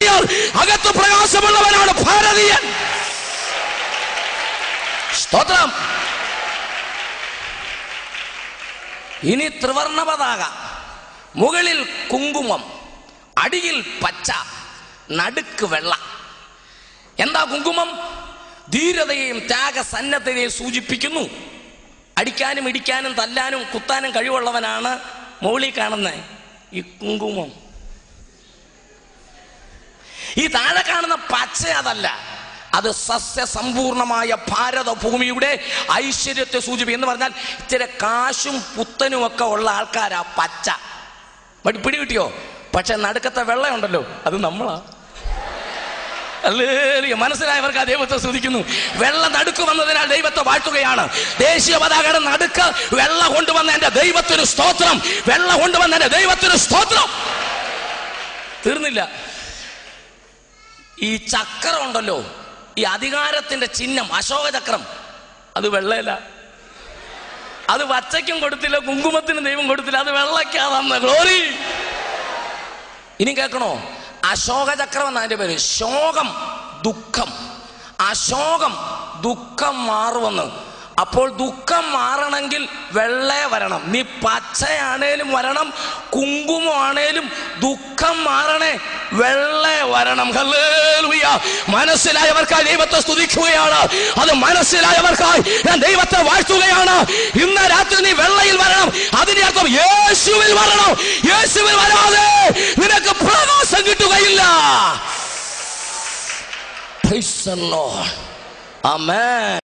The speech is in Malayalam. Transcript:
അകത്ത് പ്രകാശമുള്ളവനാണ് ഭാരതീയൻ. സ്തോത്രം. ഇനി ത്രിവർണ പതാക, മുകളിൽ കുങ്കുമം, അടിയിൽ പച്ച, നടുക്ക് വെള്ള. എന്താ കുങ്കുമം? ധീരതയെയും ത്യാഗസന്നദ്ധതയെയും സൂചിപ്പിക്കുന്നു. അടിക്കാനും ഇടിക്കാനും തല്ലാനും കുത്താനും കഴിവുള്ളവനാണ് മുകളിൽ കാണുന്ന ഈ കുങ്കുമം. ഈ താഴെ കാണുന്ന പച്ച അതല്ല, അത് സസ്യസമ്പൂർണമായ ഭാരതഭൂമിയുടെ ഐശ്വര്യത്തെ സൂചിപ്പിക്കും. എന്ന് പറഞ്ഞാൽ ഇച്ചിരി കാശും പുത്തനും ഒക്കെ ഉള്ള ആൾക്കാരാ പച്ച. പിടി കിട്ടിയോ? പക്ഷെ നടുക്കത്തെ വെള്ളയുണ്ടല്ലോ, അത് നമ്മളാ. മനസ്സിലായവർക്ക് ആ ദൈവത്തെ സ്തുതിക്കുന്നു. വെള്ള നടുക്ക് വന്നതിനാൽ ദൈവത്തെ വാഴ്ത്തുകയാണ്. ദേശീയ പതാകയുടെ നടുക്ക് വെള്ള കൊണ്ടുവന്ന എന്റെ ദൈവത്തിന് സ്തോത്രം. വെള്ള കൊണ്ടുവന്ന എന്റെ ദൈവത്തിന് സ്തോത്രം. തീർന്നില്ല. ഈ ചക്രം ഉണ്ടല്ലോ, ഈ അധികാരത്തിന്റെ ചിഹ്നം അശോക ചക്രം, അത് വെള്ളയില. അത് പച്ചയ്ക്കും കൊടുത്തില്ല, കുങ്കുമത്തിന് ദൈവം കൊടുത്തില്ല, അത് വെള്ളയ്ക്കാ തന്ന ഗ്ലോറി. ഇനി കേൾക്കണോ? അശോക ചക്രം എന്നാ അതിന്റെ പേര്. ശോകം ദുഃഖം, അശോകം ദുഃഖം മാറുമെന്ന്. അപ്പോൾ ദുഃഖം മാറണമെങ്കിൽ വെള്ളേ വരണം. നീ പച്ചയാണേലും വരണം, കുങ്കുമമാണേലും ദുഃഖം മാറണേ വെള്ളേ വരണം. ഹല്ലേലൂയ. മനസ്സിലായവർക്കായി ദൈവത്തെ സ്തുതിക്കുകയാണ്. അത് മനസ്സിലായവർക്കായി ഞാൻ ദൈവത്തെ വാഴ്ത്തുകയാണ്. ഇന്ന് രാത്രി നീ വെള്ളയിൽ വരണം. അതിന്റെ അർത്ഥം യേശുവിൽ വരണം. യേശുവിൽ വരാതെ നിനക്ക് പ്രകാശം കിട്ടുകയില്ല. Praise the Lord. ആമേൻ.